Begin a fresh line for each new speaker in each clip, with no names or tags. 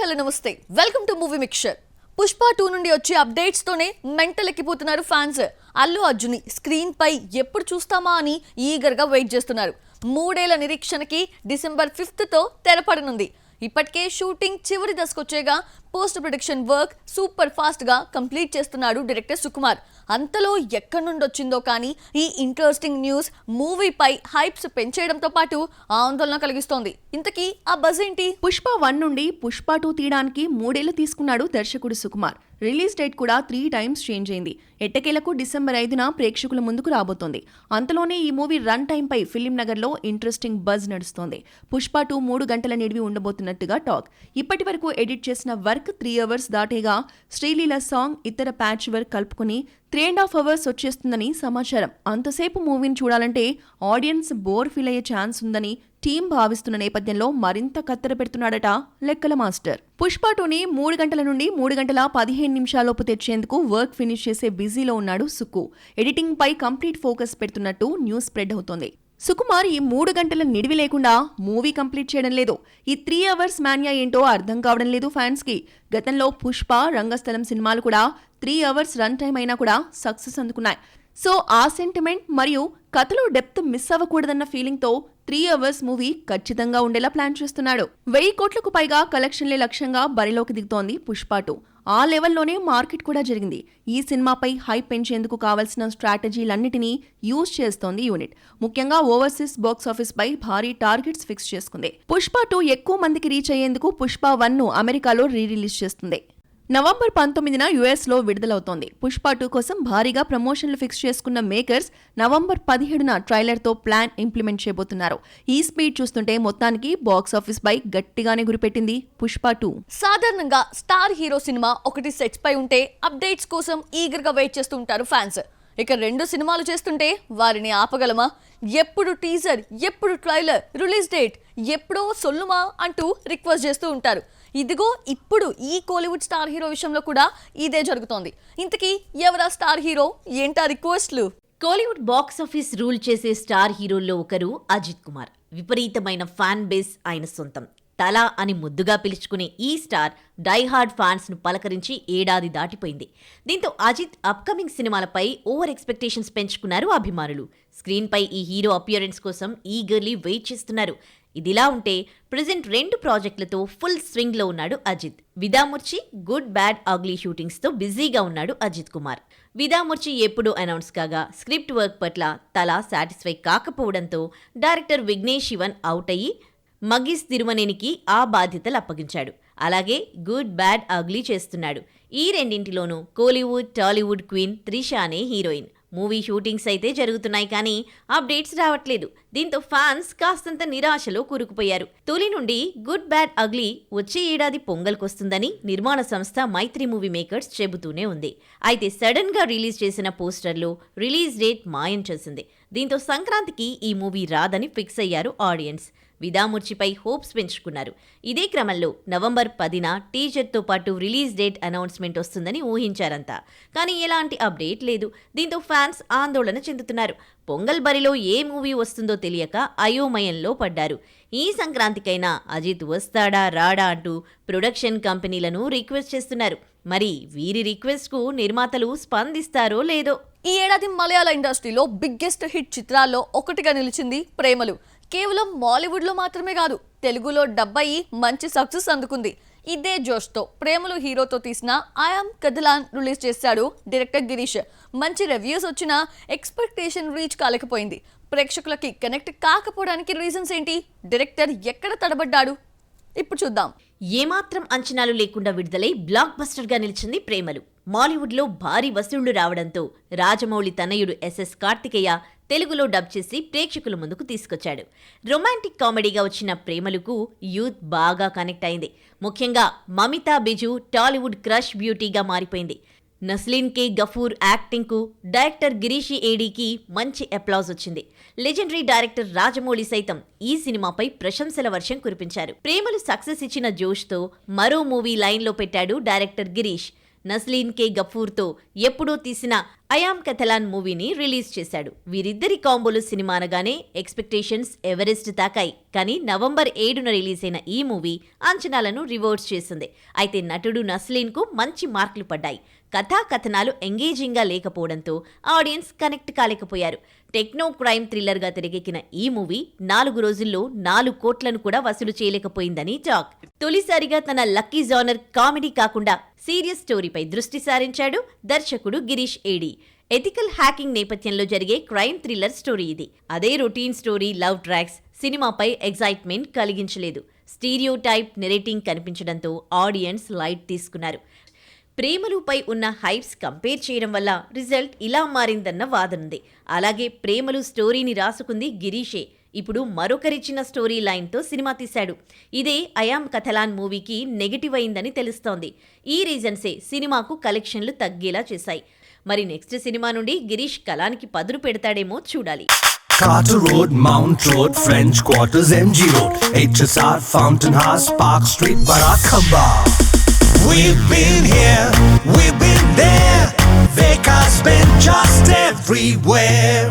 Hello నమస్తే welcome to movie mixture. Pushpa 2 నుండి వచ్చే అప్డేట్స్ తోనే మెంటల్ ఎక్కిపోతున్నారు ఫ్యాన్స్. అల్లు అర్జున్ స్క్రీన్ పై ఎప్పుడు చూస్తామా అని ఈగర్ గా వెయిట్ చేస్తున్నారు. 3 ఏళ్ల నిరీక్షణకి డిసెంబర్ 5th తో తెరపడనుంది. ఇప్పటికే షూటింగ్ చివరి దశకొచ్చేగా post production work super fast గా కంప్లీట్ చేస్తున్నాడు డైరెక్టర్ సుకుమార్. అంతలో ఎక్కడి నుండి వచ్చిందో కానీ ఈ ఇంట్రెస్టింగ్ న్యూస్ మూవీపై హైప్స్ పెంచేయడంతో పాటు ఆందోళన కలిగిస్తోంది. ఇంతకీ ఆ బజ్ ఏంటి?
పుష్ప 1 నుండి పుష్ప 2 తీయడానికి 3 ఏళ్లు తీసుకున్నాడు దర్శకుడు సుకుమార్. రిలీజ్ డేట్ కూడా 3 టైమ్స్ చేంజ్ అయింది. ఎట్టకేలకు డిసెంబర్ 5న ప్రేక్షకుల ముందుకు రాబోతోంది. అంతలోనే ఈ మూవీ రన్ టైం పై ఫిలిం నగర్ లో ఇంట్రెస్టింగ్ బజ్ నడుస్తోంది. పుష్ప 2 3 గంటల నిడివి ఉండబోతున్నట్టుగా టాక్. ఇప్పటి వరకు ఎడిట్ చేసిన వర్క్ 3 అవర్స్ దాటేగా శ్రీలీల సాంగ్ ఇతర ప్యాచ్ వర్క్ కలుపుకుని 3.5 అవర్స్ వచ్చేస్తుందని సమాచారం. అంతసేపు మూవీని చూడాలంటే ఆడియన్స్ బోర్ ఫీల్ అయ్యే ఛాన్స్ ఉందని టీం భావిస్తున్న నేపథ్యంలో మరింత కత్తెర పెడుతున్నాడట లెక్కల మాస్టర్. పుష్ప 2ని 3 గంటల నుండి 3 గంటల 15 నిమిషాలలోపు తెచ్చేందుకు వర్క్ ఫినిష్ చేసే బిజీలో ఉన్నాడు సుక్కు. ఎడిటింగ్ పై కంప్లీట్ ఫోకస్ పెడుతున్నట్టు న్యూస్ స్ప్రెడ్ అవుతోంది. సుకుమార్ ఈ 3 గంటల నిడివి లేకుండా మూవీ కంప్లీట్ చేయడం లేదు. ఈ 3 అవర్స్ మాన్యా ఏంటో అర్థం కావడం లేదు ఫ్యాన్స్ కి. గతంలో పుష్ప, రంగస్థలం సినిమాలు కూడా 3 అవర్స్ రన్ టైం అయినా కూడా సక్సెస్ అందుకున్నాయి. సో ఆ సెంటిమెంట్ మరియు కథలో డెప్త్ మిస్ అవ్వకూడదన్న ఫీలింగ్ తో 3 అవర్స్ మూవీ ఖచ్చితంగా ఉండేలా ప్లాన్ చేస్తున్నాడు. 1000 కోట్లకు పైగా కలెక్షన్లే లక్ష్యంగా బరిలోకి దిగుతోంది పుష్ప 2. ఆ లెవెల్లోనే మార్కెట్ కూడా జరిగింది. ఈ సినిమాపై హైప్ పెంచేందుకు కావాల్సిన స్ట్రాటజీలన్నిటినీ యూజ్ చేస్తోంది యూనిట్. ముఖ్యంగా ఓవర్సీస్ బాక్స్ ఆఫీస్ పై భారీ టార్గెట్స్ ఫిక్స్ చేసుకుంది. పుష్ప 2 ఎక్కువ మందికి రీచ్ అయ్యేందుకు పుష్ప 1ను అమెరికాలో రిలీజ్ చేస్తుంది. నవంబర్ 19న యుఎస్లో విడుదలవుతోంది. పుష్ప 2 కోసం భారీగా ప్రమోషన్లు ఫిక్స్ చేసుకున్న మేకర్స్ నవంబర్ 17న ట్రైలర్తో ప్లాన్ ఇంప్లిమెంట్ చేయబోతున్నారు. ఈ స్పీడ్ చూస్తుంటే మొత్తానికి బాక్స్ ఆఫీస్ పై గట్టిగానే గురిపెట్టింది పుష్ప 2.
సాధారణంగా స్టార్ హీరో సినిమా ఒకటి సెట్స్ పై ఉంటే అప్డేట్స్ కోసం ఈగర్ గా వెయిట్ చేస్తూ ఉంటారు ఫ్యాన్స్. ఇక 2 సినిమాలు చేస్తుంటే వారిని ఆపగలమా? ఎప్పుడు టీజర్, ఎప్పుడు ట్రైలర్, రిలీజ్ డేట్, ఎప్పుడో సొల్లుమా అంటూ రిక్వెస్ట్ చేస్తూ ఉంటారు. ఇదిగో ఇప్పుడు ఈ కోలీవుడ్ స్టార్ హీరో విషయంలో కూడా ఇదే జరుగుతోంది. ఇంతకీ ఎవరా స్టార్ హీరో, ఏంటా రిక్వెస్ట్లు?
కోలీవుడ్ బాక్స్ ఆఫీస్ రూల్ చేసే స్టార్ హీరోల్లో ఒకరు అజిత్ కుమార్. విపరీతమైన ఫ్యాన్ బేస్ ఆయన సొంతం. తలా అని ముద్దుగా పిలుచుకునే ఈ స్టార్ డైహార్డ్ ఫ్యాన్స్ ను పలకరించి ఏడాది దాటిపోయింది. దీంతో అజిత్ అప్కమింగ్ సినిమాలపై ఓవర్ ఎక్స్పెక్టేషన్స్ పెంచుకున్నారు అభిమానులు. స్క్రీన్ పై ఈ హీరో అపియరెన్స్ కోసం ఈగర్లీ వెయిట్ చేస్తున్నారు. ఇదిలా ఉంటే ప్రెజెంట్ 2 ప్రాజెక్టులతో ఫుల్ స్వింగ్ లో ఉన్నాడు Ajith. Vidaamuyarchi, good bad ugly shootings తో బిజీగా ఉన్నాడు అజిత్ కుమార్. విదాముర్చి ఎప్పుడూ అనౌన్స్ కాగా స్క్రిప్ట్ వర్క్ పట్ల తలా సాటిస్ఫై కాకపోవడంతో డైరెక్టర్ విఘ్నేష్ శివన్ అవుట్ అయ్యి మగీస్ తిరుమనేనికి ఆ బాధ్యతలు అప్పగించాడు. అలాగే గుడ్ బ్యాడ్ అగ్లీ చేస్తున్నాడు. ఈ రెండింటిలోనూ కోలీవుడ్, టాలీవుడ్ క్వీన్ త్రిషానే హీరోయిన్. మూవీ షూటింగ్స్ అయితే జరుగుతున్నాయి కానీ అప్డేట్స్ రావట్లేదు. దీంతో ఫ్యాన్స్ కాస్తంత నిరాశలో కూరుకుపోయారు. తొలి నుండి గుడ్ బ్యాడ్ అగ్లీ వచ్చే ఏడాది పొంగల్కొస్తుందని నిర్మాణ సంస్థ మైత్రి మూవీ మేకర్స్ చెబుతూనే ఉంది. అయితే సడన్ గా రిలీజ్ చేసిన పోస్టర్లో రిలీజ్ డేట్ మాయం చేసింది. దీంతో సంక్రాంతికి ఈ మూవీ రాదని ఫిక్స్ అయ్యారు ఆడియన్స్. విదాముర్చిపై హోప్స్ పెంచుకున్నారు. ఇదే క్రమంలో నవంబర్ 10న టీజర్తో పాటు రిలీజ్ డేట్ అనౌన్స్మెంట్ వస్తుందని ఊహించారంతా. కానీ ఎలాంటి అప్డేట్ లేదు. దీంతో ఫ్యాన్స్ ఆందోళన చెందుతున్నారు. పొంగల్ బరిలో ఏ మూవీ వస్తుందో తెలియక అయోమయంలో పడ్డారు. ఈ సంక్రాంతికైనా అజిత్ వస్తాడా రాడా అంటూ ప్రొడక్షన్ కంపెనీలను రిక్వెస్ట్ చేస్తున్నారు. మరి వీరి రిక్వెస్ట్కు నిర్మాతలు స్పందిస్తారో లేదో.
ఈ ఏడాది మలయాళ ఇండస్ట్రీలో బిగ్గెస్ట్ హిట్ చిత్రాల్లో ఒకటిగా నిలిచింది ప్రేమలు. కేవలం బాలీవుడ్లో మాత్రమే కాదు, తెలుగులో డబ్ అయ్యి మంచి సక్సెస్ అందుకుంది. ఇదే జోష్తో ప్రేమలు హీరోతో తీసిన ఐయామ్ కథలాన్ రిలీజ్ చేశాడు డైరెక్టర్ గిరీష్. మంచి రివ్యూస్ వచ్చినా ఎక్స్పెక్టేషన్ రీచ్ కాలేకపోయింది. ప్రేక్షకులకి కనెక్ట్ కాకపోవడానికి రీజన్స్ ఏంటి? డైరెక్టర్ ఎక్కడ తడబడ్డాడు? ఇప్పుడు చూద్దాం.
ఏమాత్రం అంచనాలు లేకుండా విడుదలై బ్లాక్ బస్టర్ గా నిలిచింది ప్రేమలు. మాలీవుడ్లో భారీ వసూళ్లు రావడంతో రాజమౌళి తనయుడు ఎస్ఎస్ కార్తికేయ తెలుగులో డబ్ చేసి ప్రేక్షకుల ముందుకు తీసుకొచ్చాడు. రొమాంటిక్ కామెడీగా వచ్చిన ప్రేమలకు యూత్ బాగా కనెక్ట్ అయింది. ముఖ్యంగా మమితా బిజు టాలీవుడ్ క్రష్ బ్యూటీగా మారిపోయింది. నస్లీన్ కే గఫూర్ యాక్టింగ్కు డైరెక్టర్ గిరీషి ఏడీకి మంచి అప్లాజ్ వచ్చింది. లెజెండరీ డైరెక్టర్ రాజమౌళి సైతం ఈ సినిమాపై ప్రశంసల వర్షం కురిపించారు. ప్రేమలు సక్సెస్ ఇచ్చిన జోష్తో మరో మూవీ లైన్లో పెట్టాడు డైరెక్టర్ గిరీష్. నస్లీన్ కే గఫూర్తో ఎప్పుడో తీసిన అయామ్ కథలాన్ మూవీని రిలీజ్ చేశాడు. వీరిద్దరి కాంబోలు సినిమా అనగానే ఎక్స్పెక్టేషన్స్ ఎవరెస్ట్ తాకాయి. కానీ నవంబర్ 7న రిలీజ్ అయిన ఈ మూవీ అంచనాలను రివర్స్ చేసింది. అయితే నటుడు నస్లీన్కు మంచి మార్కులు పడ్డాయి. కథా కథనాలు ఎంగేజింగ్గా లేకపోవడంతో ఆడియన్స్ కనెక్ట్ కాలేకపోయారు. టెక్నో క్రైమ్ థ్రిల్లర్గా తెరకెక్కిన ఈ మూవీ 4 రోజుల్లో 4 కోట్లను కూడా వసూలు చేయలేకపోయిందని టాక్. తొలిసారిగా తన లక్కీ జానర్ కామెడీ కాకుండా సీరియస్ స్టోరీపై దృష్టి సారించాడు దర్శకుడు గిరీష్ ఏడి. ఎథికల్ హ్యాకింగ్ నేపథ్యంలో జరిగే క్రైమ్ థ్రిల్లర్ స్టోరీ ఇది. అదే రొటీన్ స్టోరీ లవ్ ట్రాక్స్ సినిమాపై ఎగ్జైట్మెంట్ కలిగించలేదు. స్టీరియో టైప్ నెరేటింగ్ కనిపించడంతో ఆడియన్స్ లైట్ తీసుకున్నారు. ప్రేమలుపై ఉన్న హైప్స్ కంపేర్ చేయడం వల్ల రిజల్ట్ ఇలా మారిందన్న వాదనుంది. అలాగే ప్రేమలు స్టోరీని రాసుకుంది గిరీషే. ఇప్పుడు మరొకరిచ్చిన స్టోరీ లైన్తో సినిమా తీశాడు. ఇదే అయామ్ కథలాన్ మూవీకి నెగటివ్ అయిందని తెలుస్తోంది. ఈ రీజన్సే సినిమాకు కలెక్షన్లు తగ్గేలా చేశాయి. మరి నెక్స్ట్ సినిమా నుండి గిరీష్ కలానికి పదును పెడతాడేమో చూడాలి.
Carter Road, Mount Road, French Quarters, MG Road, HSR, Fountain House, Park Street, Barakamba. We've been here, we've been there, Vekas been just everywhere.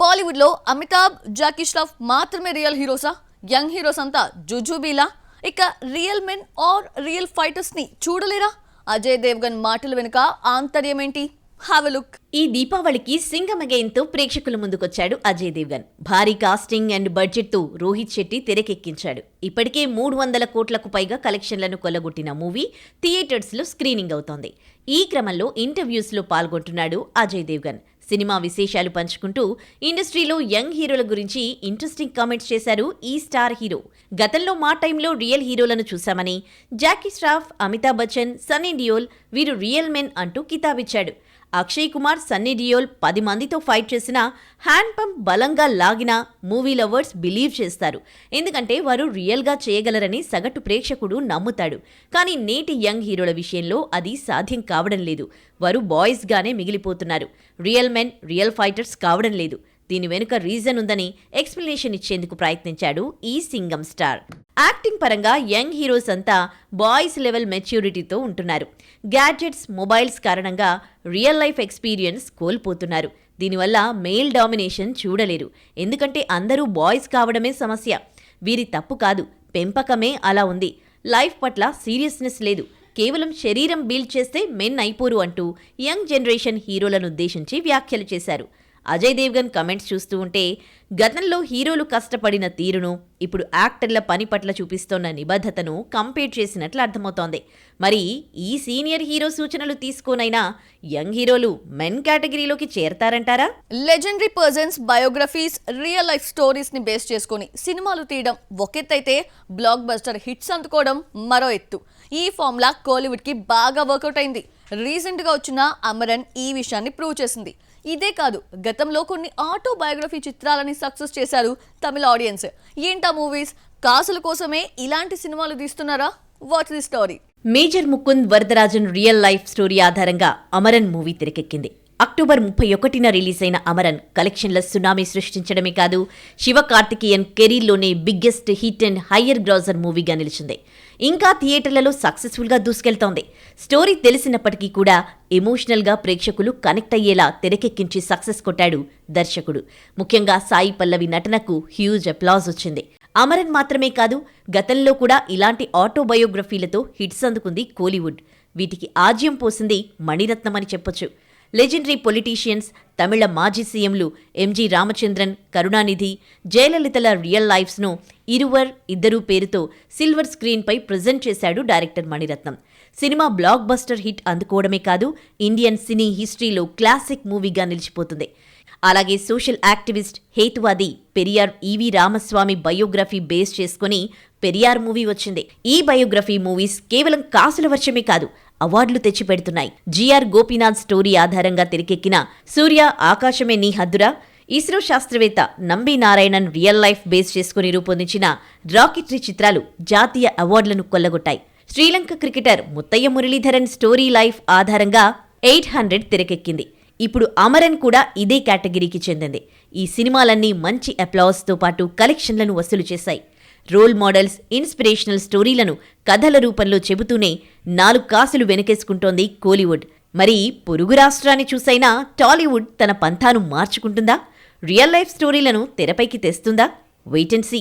Bollywood లో అమితాబ్, జాకీ ష్రాఫ్ మాత్రమే రియల్ హీరోసా? యంగ్ హీరోస్ అంతా జుజుబీలా? ఇక real men or real fighters ని చూడలేరా? అజయ్ దేవ్గన్ మాటల వెనుక ఆంతర్యం ఏంటి? Have a look.
ఈ దీపావళికి సింగం అగైన్తో ప్రేక్షకుల ముందుకొచ్చాడు అజయ్ దేవ్గన్. భారీ కాస్టింగ్ అండ్ బడ్జెట్తో రోహిత్ శెట్టి తెరకెక్కించాడు. ఇప్పటికే 300 కోట్లకు పైగా కలెక్షన్లను కొల్లగొట్టిన మూవీ థియేటర్స్లో స్క్రీనింగ్ అవుతోంది. ఈ క్రమంలో ఇంటర్వ్యూస్లో పాల్గొంటున్నాడు అజయ్ దేవ్గన్. సినిమా విశేషాలు పంచుకుంటూ ఇండస్ట్రీలో యంగ్ హీరోల గురించి ఇంట్రెస్టింగ్ కామెంట్స్ చేశారు ఈ స్టార్ హీరో. గతంలో మా టైంలో రియల్ హీరోలను చూశామని, జాకీ ష్రాఫ్, అమితాబ్ బచ్చన్, సన్నీ డియోల్ వీరు రియల్ మెన్ అంటూ కితాబిచ్చాడు. అక్షయ్ కుమార్, సన్నీ డియోల్ 10 మందితో ఫైట్ చేసినా, హ్యాండ్ పంప్ బలంగా లాగినా మూవీ లవర్స్ బిలీవ్ చేస్తారు. ఎందుకంటే వారు రియల్గా చేయగలరని సగటు ప్రేక్షకుడు నమ్ముతాడు. కానీ నేటి యంగ్ హీరోల విషయంలో అది సాధ్యం కావడం లేదు. వారు బాయ్స్గానే మిగిలిపోతున్నారు. రియల్ మెన్, రియల్ ఫైటర్స్ కావడం లేదు. దీని వెనుక రీజన్ ఉందని ఎక్స్ప్లెనేషన్ ఇచ్చేందుకు ప్రయత్నించాడు ఈ సింగం స్టార్. యాక్టింగ్ పరంగా యంగ్ హీరోస్ అంతా బాయ్స్ లెవెల్ మెచ్యూరిటీతో ఉంటున్నారు. గ్యాడ్జెట్స్, మొబైల్స్ కారణంగా రియల్ లైఫ్ ఎక్స్పీరియన్స్ కోల్పోతున్నారు. దీనివల్ల మేల్ డామినేషన్ చూడలేరు. ఎందుకంటే అందరూ బాయ్స్ కావడమే సమస్య. వీరి తప్పు కాదు, పెంపకమే అలా ఉంది. లైఫ్ పట్ల సీరియస్నెస్ లేదు. కేవలం శరీరం బిల్డ్ చేస్తే మెన్ అయిపోరు అంటూ యంగ్ జనరేషన్ హీరోలను ఉద్దేశించి వ్యాఖ్యలు చేశారు. అజయ్ దేవ్గన్ కమెంట్స్ చూస్తూ ఉంటే గతంలో హీరోలు కష్టపడిన తీరును, ఇప్పుడు యాక్టర్ల పని పట్ల చూపిస్తోన్న నిబద్ధతను కంపేర్ చేసినట్లు అర్థమవుతోంది. మరి ఈ సీనియర్ హీరో సూచనలు తీసుకోనైనా యంగ్ హీరోలు మెన్ కేటగిరీలోకి చేరతారంటారా?
Legendary persons biographies, real life stories ని బేస్ చేసుకుని సినిమాలు తీయడం ఒకెత్తైతే బ్లాక్ బస్టర్ హిట్స్ అందుకోవడం మరో ఎత్తు. ఈ ఫార్ములా కోలీవుడ్ కి బాగా వర్కౌట్ అయింది. రీసెంట్ గా వచ్చిన అమరన్ ఈ విషయాన్ని ప్రూవ్ చేసింది. ఇదే కాదు, గతంలో కొన్ని ఆటోబయోగ్రఫీ చిత్రాలని సక్సెస్ చేశారు తమిళ ఆడియన్స్. ఏంటా మూవీస్? కాసుల కోసమే ఇలాంటి సినిమాలు తీస్తున్నారా? Watch the story.
Major Mukund Varadarajan real life story ఆధారంగా అమరన్ మూవీ తెరకెక్కింది. అక్టోబర్ 31న రిలీజ్ అయిన అమరన్ కలెక్షన్ల సునామీ సృష్టించడమే కాదు, శివకార్తికేయన్ కెరీర్లోనే biggest hit and higher grosser మూవీగా నిలిచింది. ఇంకా థియేటర్లలో సక్సెస్ఫుల్గా దూసుకెళ్తోంది. స్టోరీ తెలిసినప్పటికీ కూడా ఎమోషనల్గా ప్రేక్షకులు కనెక్ట్ అయ్యేలా తెరకెక్కించి సక్సెస్ కొట్టాడు దర్శకుడు. ముఖ్యంగా సాయి పల్లవి నటనకు హ్యూజ్ అప్లాజ్ వచ్చింది. అమరన్ మాత్రమే కాదు, గతంలో కూడా ఇలాంటి ఆటోబయోగ్రఫీలతో హిట్స్ అందుకుంది కోలీవుడ్. వీటికి ఆజ్యం పోసింది మణిరత్నం అని చెప్పొచ్చు. లెజెండరీ పొలిటీషియన్స్, తమిళ మాజీ సీఎంలు ఎంజి రామచంద్రన్, కరుణానిధి, జయలలితల రియల్ లైఫ్స్ను ఇద్దరు పేరుతో సిల్వర్ స్క్రీన్పై ప్రజెంట్ చేశాడు డైరెక్టర్ మణిరత్నం. సినిమా బ్లాక్ బస్టర్ హిట్ అందుకోవడమే కాదు, ఇండియన్ సినీ హిస్టరీలో క్లాసిక్ మూవీగా నిలిచిపోతుంది. అలాగే సోషల్ యాక్టివిస్ట్, హేతువాది Periyar EV Ramasamy biography base చేసుకుని పెరియార్ మూవీ వచ్చింది. ఈ బయోగ్రఫీ మూవీస్ కేవలం కాసుల వర్షమే కాదు, అవార్డులు తెచ్చిపెడుతున్నాయి. జిఆర్ గోపీనాథ్ స్టోరీ ఆధారంగా తెరకెక్కిన సూర్య ఆకాశమే నీ హద్దురా, ఇస్రో శాస్త్రవేత్త Nambi Narayanan real life base చేసుకుని రూపొందించిన రాకెట్రీ చిత్రాలు జాతీయ అవార్డులను కొల్లగొట్టాయి. Sri Lanka cricketer Muttiah Muralitharan story life ఆధారంగా 800 తెరకెక్కింది. ఇప్పుడు అమరన్ కూడా ఇదే కేటగిరీకి చెందింది. ఈ సినిమాలన్నీ మంచి అప్లాస్తో పాటు కలెక్షన్లను వసూలు చేశాయి. రోల్ మోడల్స్, ఇన్స్పిరేషనల్ స్టోరీలను కథల రూపంలో చెబుతూనే 4 కాసులు వెనకేసుకుంటోంది కోలీవుడ్. మరి పొరుగు రాష్ట్రాన్ని చూసైనా టాలీవుడ్ తన పంథాను మార్చుకుంటుందా? రియల్ లైఫ్ స్టోరీలను తెరపైకి తెస్తుందా? Wait and see.